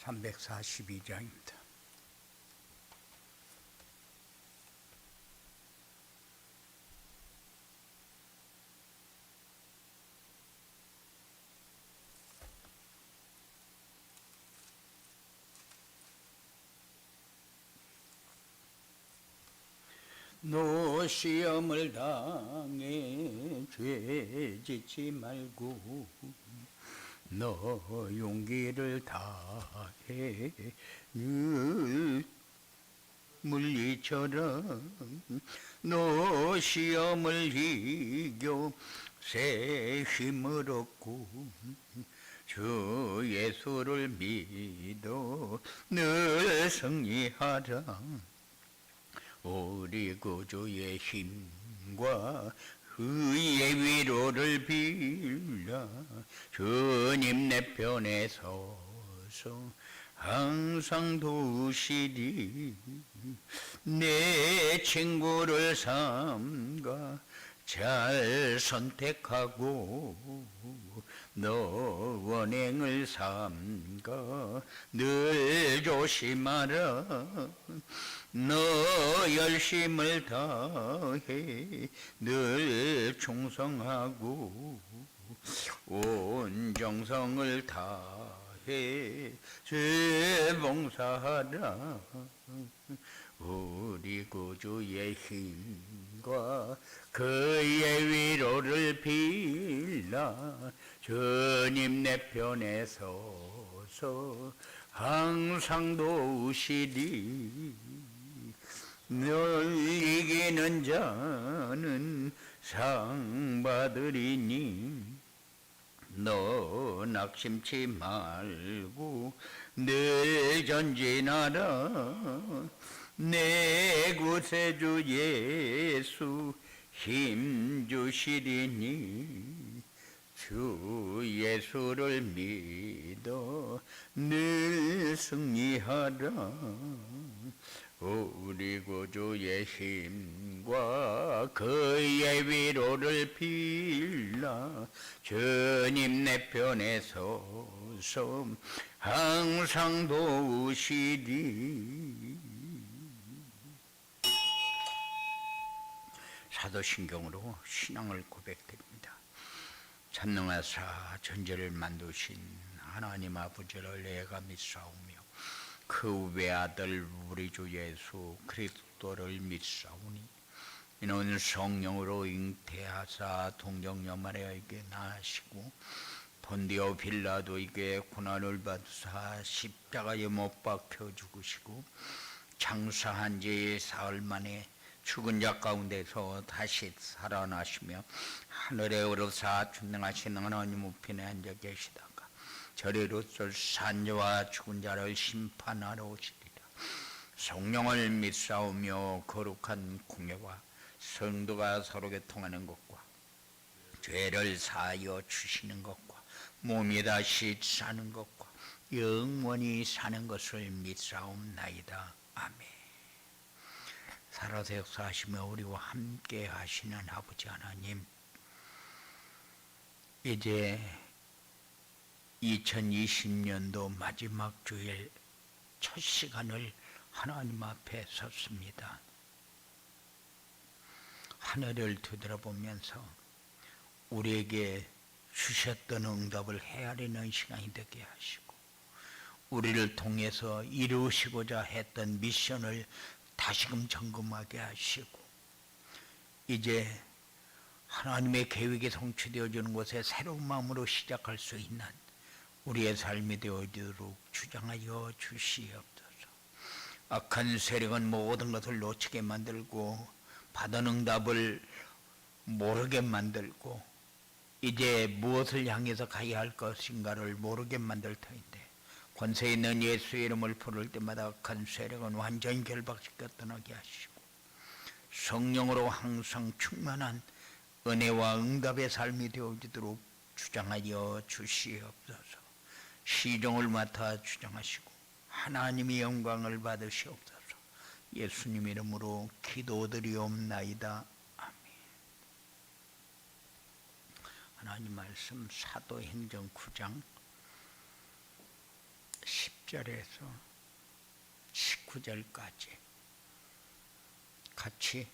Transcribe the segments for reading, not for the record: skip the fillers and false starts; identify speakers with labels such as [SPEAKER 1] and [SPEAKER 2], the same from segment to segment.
[SPEAKER 1] 342장입니다. 너 시험을 당해 죄 짓지 말고 너 용기를 다해 늘 물리쳐라. 너 시험을 이겨 새 힘을 얻고 주 예수를 믿어 늘 승리하라. 우리 구주의 힘과 의의 위로를 빌라. 주님 내 편에 서서 항상 도우시리. 내 친구를 삼가 잘 선택하고 너 원행을 삼가 늘 조심하라. 너 열심을 다해 늘 충성하고 온 정성을 다해 죄 봉사하라. 우리 구주의 힘과 그의 위로를 빌라. 주님 내 편에 서서 항상 도우시리. 널 이기는 자는 상 받으리니 너 낙심치 말고 늘 전진하라. 내 구세주 예수 힘 주시리니 주 예수를 믿어 늘 승리하라. 우리 구주의 힘과 그의 위로를 빌라. 주님 내 편에 서서 항상 도우시리. 사도신경으로 신앙을 고백드립니다. 전능하사 전제를 만드신 하나님 아버지를 내가 믿사오며 그 외아들 우리 주 예수 그리스도를 믿사오니 이는 성령으로 잉태하사 동정녀 마리아에게 낳으시고 본디오 빌라도에게 고난을 받으사 십자가에 못 박혀 죽으시고 장사한 지 사흘 만에 죽은 자 가운데서 다시 살아나시며 하늘에 오르사 전능하신 하나님 우편에 앉아 계시다가 저리로서 산자와 죽은 자를 심판하러 오시리라. 성령을 믿사오며 거룩한 공예와 성도가 서로 교통하는 것과 죄를 사하여 주시는 것과 몸이 다시 사는 것과 영원히 사는 것을 믿사옵나이다. 아멘. 살아서 역사하시며 우리와 함께 하시는 아버지 하나님, 이제 2020년도 마지막 주일 첫 시간을 하나님 앞에 섰습니다. 하늘을 뒤돌아보면서 우리에게 주셨던 응답을 헤아리는 시간이 되게 하시고 우리를 통해서 이루시고자 했던 미션을 다시금 점검하게 하시고 이제 하나님의 계획이 성취되어지는 곳에 새로운 마음으로 시작할 수 있는 우리의 삶이 되어지도록 주장하여 주시옵소서. 악한 세력은 모든 것을 놓치게 만들고 받은 응답을 모르게 만들고 이제 무엇을 향해서 가야 할 것인가를 모르게 만들 터인데 권세 있는 예수의 이름을 부를 때마다 악한 세력은 완전히 결박시켜 떠나게 하시고 성령으로 항상 충만한 은혜와 응답의 삶이 되어지도록 주장하여 주시옵소서. 시종을 맡아 주장하시고 하나님의 영광을 받으시옵소서. 예수님 이름으로 기도드리옵나이다. 아멘. 하나님 말씀 사도행전 9장 10절에서 19절까지 같이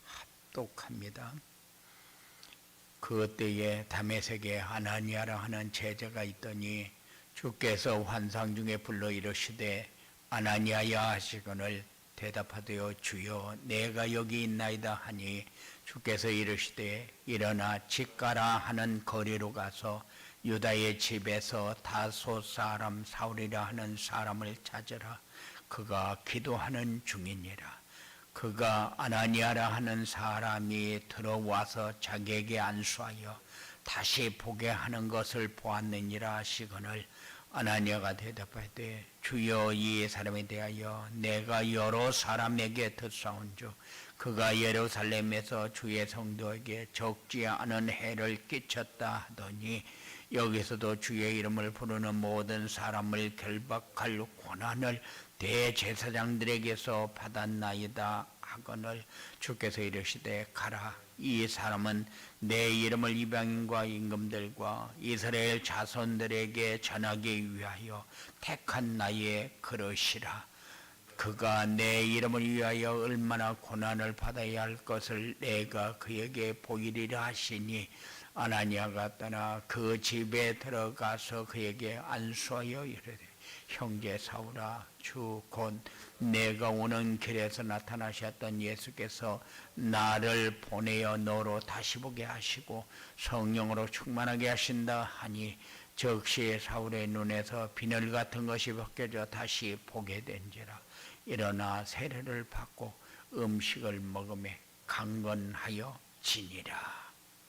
[SPEAKER 1] 합독합니다. 그 때에 다메섹에 아나니아라 하는 제자가 있더니 주께서 환상 중에 불러 이르시되 아나니아야 하시거늘 대답하되어 주여 내가 여기 있나이다 하니 주께서 이르시되 일어나 집가라 하는 거리로 가서 유다의 집에서 다소 사람 사울이라 하는 사람을 찾으라. 그가 기도하는 중이니라. 그가 아나니아라 하는 사람이 들어와서 자기에게 안수하여 다시 보게 하는 것을 보았느니라 하시거늘 아나니아가 대답하되 주여 이 사람에 대하여 내가 여러 사람에게 듣사온즉 그가 예루살렘에서 주의 성도에게 적지 않은 해를 끼쳤다 하더니 여기서도 주의 이름을 부르는 모든 사람을 결박할 권한을 대제사장들에게서 받았나이다 하거늘 주께서 이르시되 가라. 이 사람은 내 이름을 이방인과 임금들과 이스라엘 자손들에게 전하기 위하여 택한 나의 그릇이라. 그가 내 이름을 위하여 얼마나 고난을 받아야 할 것을 내가 그에게 보이리라 하시니 아나니아가 떠나 그 집에 들어가서 그에게 안수하여 이르되 형제 사울아 주 곧 내가 오는 길에서 나타나셨던 예수께서 나를 보내어 너로 다시 보게 하시고 성령으로 충만하게 하신다 하니 즉시 사울의 눈에서 비늘 같은 것이 벗겨져 다시 보게 된지라. 일어나 세례를 받고 음식을 먹으며 강건하여 지니라.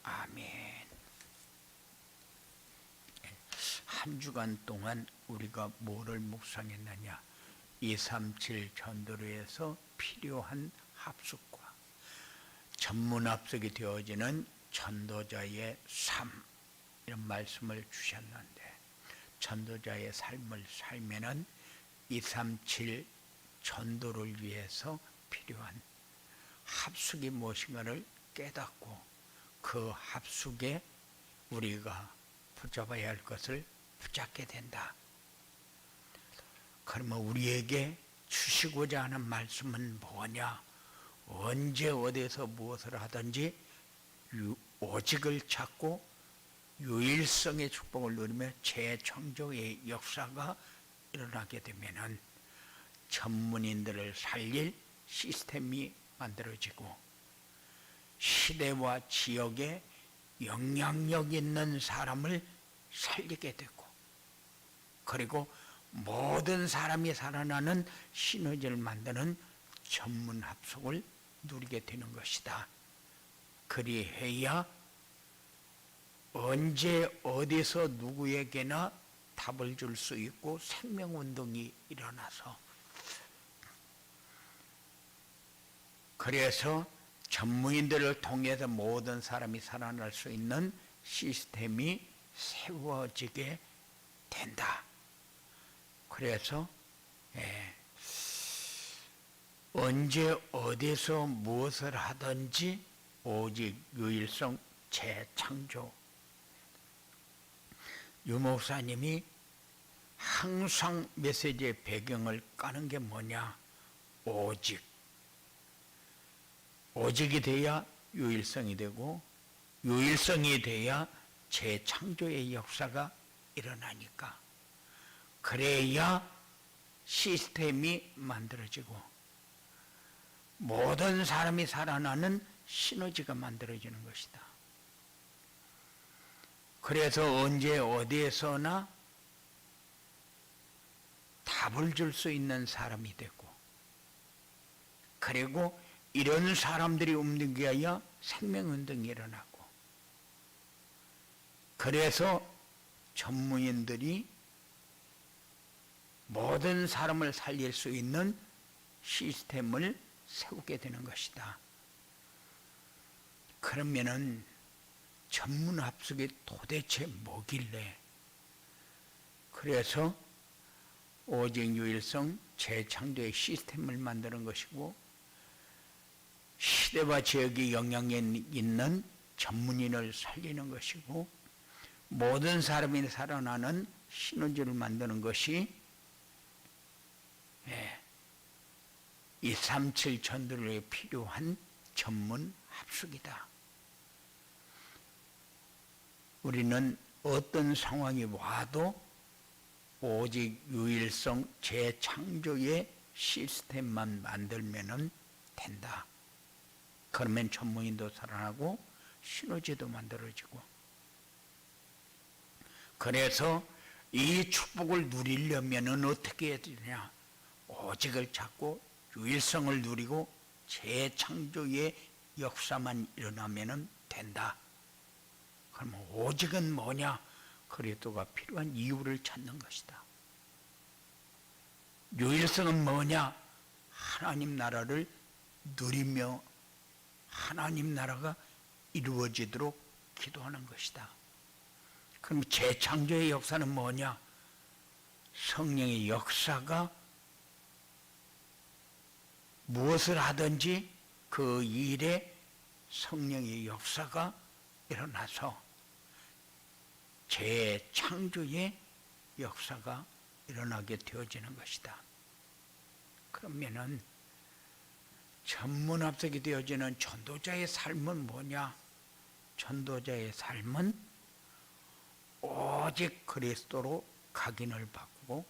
[SPEAKER 1] 아멘. 한 주간 동안 우리가 뭐를 묵상했느냐? 237 전도로에서 필요한 합숙과 전문 합숙이 되어지는 전도자의 삶, 이런 말씀을 주셨는데 전도자의 삶을 살면은 237 전도를 위해서 필요한 합숙이 무엇인가를 깨닫고 그 합숙에 우리가 붙잡아야 할 것을 붙잡게 된다. 그러면 우리에게 주시고자 하는 말씀은 뭐냐? 언제 어디서 무엇을 하든지 오직을 찾고 유일성의 축복을 누리며 재창조의 역사가 일어나게 되면은 전문인들을 살릴 시스템이 만들어지고 시대와 지역에 영향력 있는 사람을 살리게 되고 그리고 모든 사람이 살아나는 시너지를 만드는 전문 합숙을 누리게 되는 것이다. 그리해야 언제 어디서 누구에게나 답을 줄 수 있고 생명운동이 일어나서 그래서 전문인들을 통해서 모든 사람이 살아날 수 있는 시스템이 세워지게 된다. 그래서 언제 어디서 무엇을 하든지 오직 유일성 재창조. 유목사님이 항상 메시지의 배경을 까는 게 뭐냐? 오직. 오직이 돼야 유일성이 되고 유일성이 돼야 재창조의 역사가 일어나니까 그래야 시스템이 만들어지고 모든 사람이 살아나는 시너지가 만들어지는 것이다. 그래서 언제 어디에서나 답을 줄 수 있는 사람이 되고 그리고 이런 사람들이 움직여야 생명운동이 일어나고 그래서 전문인들이 모든 사람을 살릴 수 있는 시스템을 세우게 되는 것이다. 그러면은 전문 합숙이 도대체 뭐길래? 그래서 오직 유일성 재창조의 시스템을 만드는 것이고 시대와 지역에 영향력 있는 전문인을 살리는 것이고 모든 사람이 살아나는 시너지를 만드는 것이 237 전도에 필요한 전문 합숙이다. 우리는 어떤 상황이 와도 오직 유일성 재창조의 시스템만 만들면 된다. 그러면 전문인도 살아나고 시너지도 만들어지고, 그래서 이 축복을 누리려면 어떻게 해야 되냐? 오직을 찾고 유일성을 누리고 재창조의 역사만 일어나면 된다. 그러면 오직은 뭐냐? 그리스도가 필요한 이유를 찾는 것이다. 유일성은 뭐냐? 하나님 나라를 누리며 하나님 나라가 이루어지도록 기도하는 것이다. 그럼 재창조의 역사는 뭐냐? 성령의 역사가 무엇을 하든지 그 일에 성령의 역사가 일어나서 재창조의 역사가 일어나게 되어지는 것이다. 그러면은 전문합석이 되어지는 전도자의 삶은 뭐냐? 전도자의 삶은 오직 그리스도로 각인을 바꾸고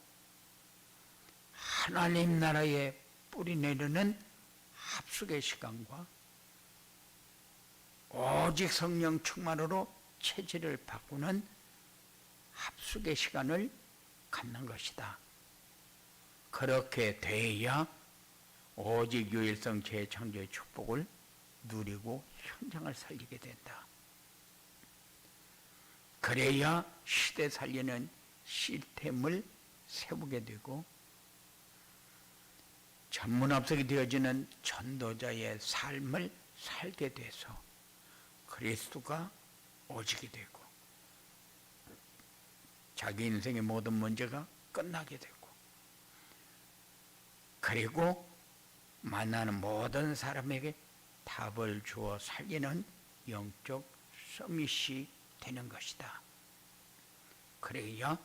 [SPEAKER 1] 하나님 나라에 뿌리 내리는 합숙의 시간과 오직 성령 충만으로 체질을 바꾸는 합숙의 시간을 갖는 것이다. 그렇게 돼야 오직 유일성 재창조의 축복을 누리고 현장을 살리게 된다. 그래야 시대 살리는 시스템을 세우게 되고 전문합석이 되어지는 전도자의 삶을 살게 돼서 그리스도가 오직이 되고 자기 인생의 모든 문제가 끝나게 되고, 그리고 만나는 모든 사람에게 답을 주어 살리는 영적 서밋이 되는 것이다. 그래야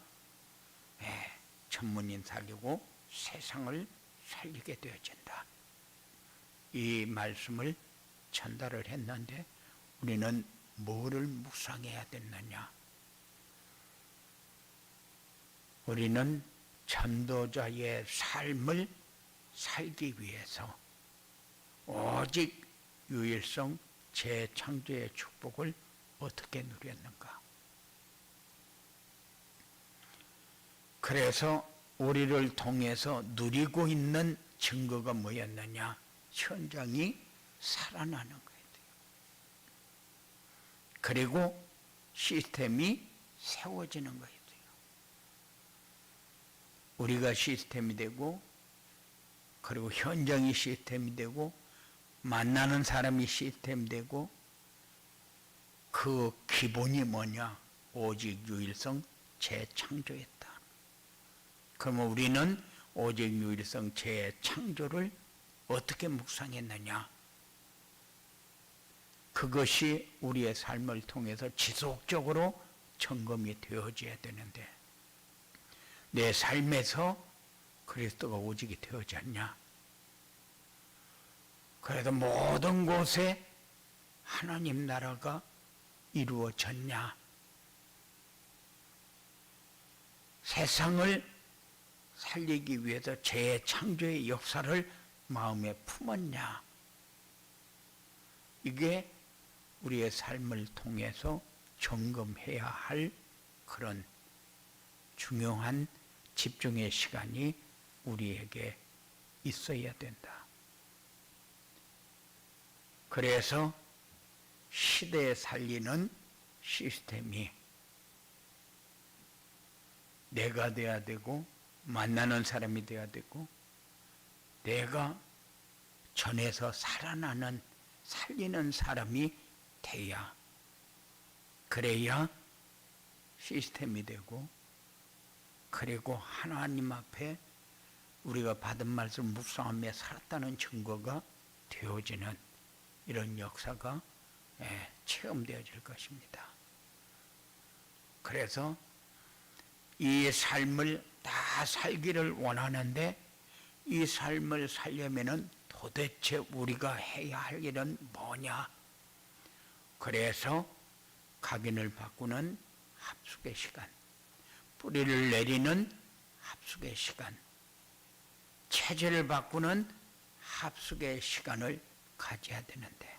[SPEAKER 1] 전문인 살리고 세상을 살리게 되어진다. 이 말씀을 전달을 했는데 우리는 뭐를 묵상해야 됐느냐? 우리는 전도자의 삶을 살기 위해서 오직 유일성 재창조의 축복을 어떻게 누렸는가? 그래서 우리를 통해서 누리고 있는 증거가 뭐였느냐? 현장이 살아나는 거예요. 그리고 시스템이 세워지는 거예요. 우리가 시스템이 되고, 그리고 현장이 시스템이 되고, 만나는 사람이 시스템이 되고, 그 기본이 뭐냐? 오직 유일성 재창조였다. 그러면 우리는 오직 유일성 재창조를 어떻게 묵상했느냐? 그것이 우리의 삶을 통해서 지속적으로 점검이 되어져야 되는데, 내 삶에서 그리스도가 오직이 되어졌냐? 그래도 모든 곳에 하나님 나라가 이루어졌냐? 세상을 살리기 위해서 재창조의 역사를 마음에 품었냐? 이게 우리의 삶을 통해서 점검해야 할 그런 중요한 집중의 시간이 우리에게 있어야 된다. 그래서 시대에 살리는 시스템이 내가 돼야 되고, 만나는 사람이 돼야 되고, 내가 전에서 살아나는, 살리는 사람이 돼야, 그래야 시스템이 되고, 그리고 하나님 앞에 우리가 받은 말씀을 묵상하며 살았다는 증거가 되어지는 이런 역사가 체험되어질 것입니다. 그래서 이 삶을 다 살기를 원하는데 이 삶을 살려면은 도대체 우리가 해야 할 일은 뭐냐? 그래서 각인을 바꾸는 합숙의 시간, 뿌리를 내리는 합숙의 시간, 체질을 바꾸는 합숙의 시간을 가져야 되는데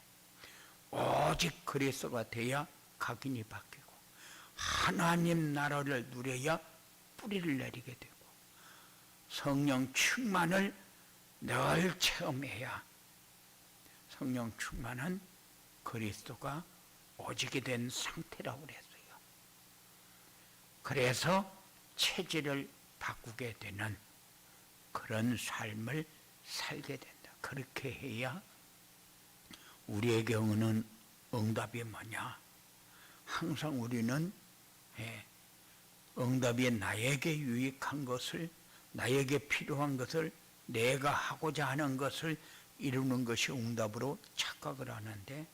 [SPEAKER 1] 오직 그리스도가 돼야 각인이 바뀌고 하나님 나라를 누려야 뿌리를 내리게 되고 성령 충만을 늘 체험해야 성령 충만은 그리스도가 오직이 된 상태라고 그랬어요. 그래서 체질을 바꾸게 되는 그런 삶을 살게 된다. 그렇게 해야 우리에게 오는 응답이 뭐냐? 항상 우리는 응답이 나에게 유익한 것을, 나에게 필요한 것을, 내가 하고자 하는 것을 이루는 것이 응답으로 착각을 하는데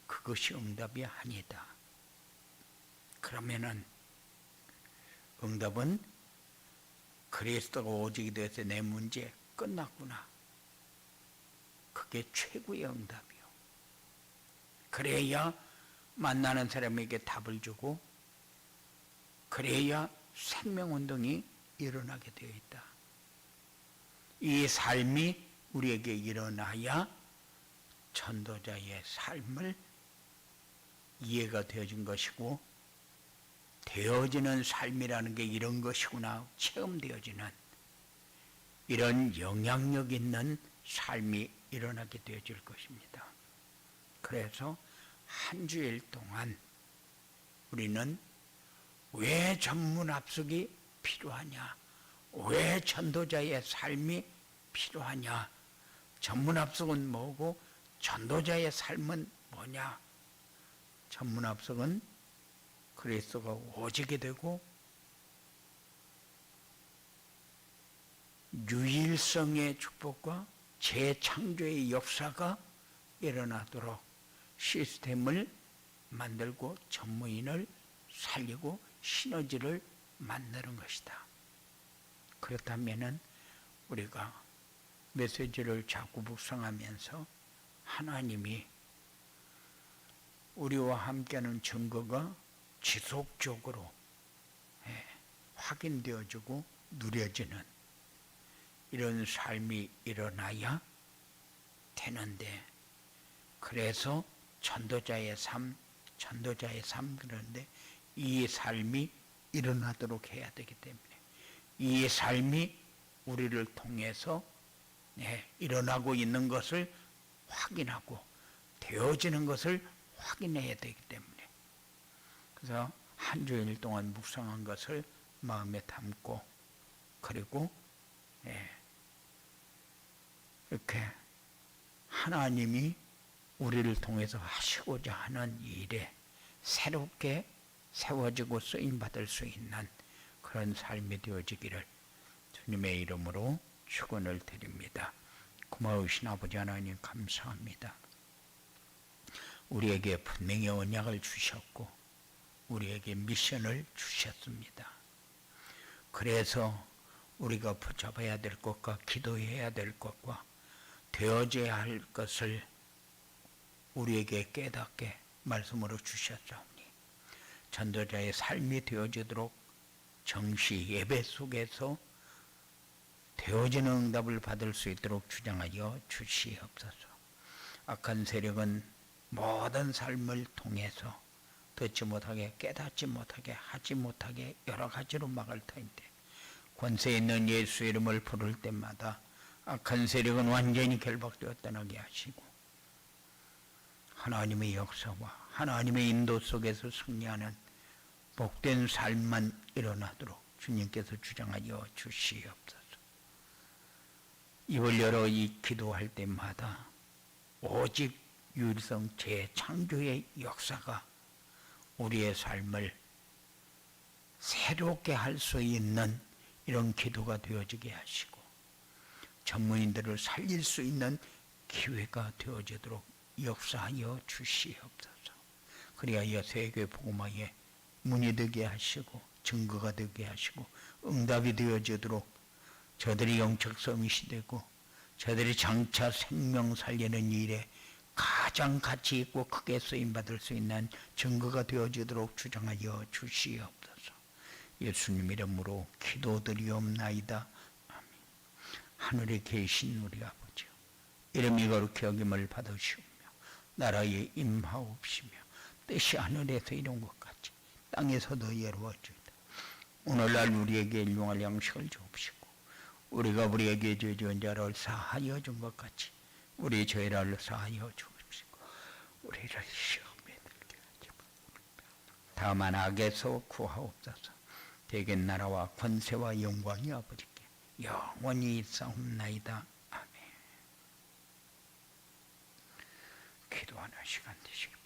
[SPEAKER 1] 그것이 응답이 아니다. 그러면은 응답은 그리스도가 오직이 되어서 내 문제 끝났구나. 그게 최고의 응답이요. 그래야 만나는 사람에게 답을 주고 그래야 생명운동이 일어나게 되어 있다. 이 삶이 우리에게 일어나야 전도자의 삶을 이해가 되어진 것이고 되어지는 삶이라는 게 이런 것이구나 체험되어지는 이런 영향력 있는 삶이 일어나게 되어질 것입니다. 그래서 한 주일 동안 우리는 왜 전문 합숙이 필요하냐? 왜 전도자의 삶이 필요하냐? 전문 합숙은 뭐고 전도자의 삶은 뭐냐? 전문 합숙은 그리스도가 오직이 되고 유일성의 축복과 재창조의 역사가 일어나도록 시스템을 만들고 전무인을 살리고 시너지를 만드는 것이다. 그렇다면 우리가 메시지를 자꾸 묵상하면서 하나님이 우리와 함께하는 증거가 지속적으로 확인되어지고 누려지는 이런 삶이 일어나야 되는데 그래서 전도자의 삶 그런데 이 삶이 일어나도록 해야 되기 때문에 이 삶이 우리를 통해서 일어나고 있는 것을 확인하고 되어지는 것을 확인해야 되기 때문에 그래서 한 주일 동안 묵상한 것을 마음에 담고 그리고 이렇게 하나님이 우리를 통해서 하시고자 하는 일에 새롭게 세워지고 쓰임받을 수 있는 그런 삶이 되어지기를 주님의 이름으로 축원을 드립니다. 고마우신 아버지 하나님 감사합니다. 우리에게 분명히 언약을 주셨고 우리에게 미션을 주셨습니다. 그래서 우리가 붙잡아야 될 것과 기도해야 될 것과 되어져야 할 것을 우리에게 깨닫게 말씀으로 주셨사오니 전도자의 삶이 되어지도록 정시 예배 속에서 되어지는 응답을 받을 수 있도록 주장하여 주시옵소서. 악한 세력은 모든 삶을 통해서 듣지 못하게 깨닫지 못하게 하지 못하게 여러 가지로 막을 터인데 권세 있는 예수 이름을 부를 때마다 악한 세력은 완전히 결박되었다나게 하시고 하나님의 역사와 하나님의 인도 속에서 승리하는 복된 삶만 일어나도록 주님께서 주장하여 주시옵소서. 입을 열어 이 기도할 때마다 오직 유일성 재창조의 역사가 우리의 삶을 새롭게 할 수 있는 이런 기도가 되어지게 하시고 전문인들을 살릴 수 있는 기회가 되어지도록 역사하여 주시옵소서. 그리하여 세계 복음화에 문이 되게 하시고 증거가 되게 하시고 응답이 되어지도록 저들이 영적 서밋이 되고 저들이 장차 생명 살리는 일에 가장 가치 있고 크게 쓰임받을 수 있는 증거가 되어지도록 주장하여 주시옵소서. 예수님 이름으로 기도드리옵나이다. 아멘. 하늘에 계신 우리 아버지요, 이름이 거룩히 여김을 받으시오며 나라에 임하옵시며 뜻이 하늘에서 이룬 것 같이 땅에서도 이루어지이다. 오늘날 우리에게 일용할 양식을 주옵시고 우리가 우리에게 죄 지은 자를 사하여 준 것 같이 우리 죄를 사하여 주옵시고 우리를 시험에 들게 하지 말고 다만 악에서 구하옵소서. 대개 나라와 권세와 영광이 아버지께 영원히 있사옵나이다. 아멘. 기도하는 시간 되시기 바랍니다.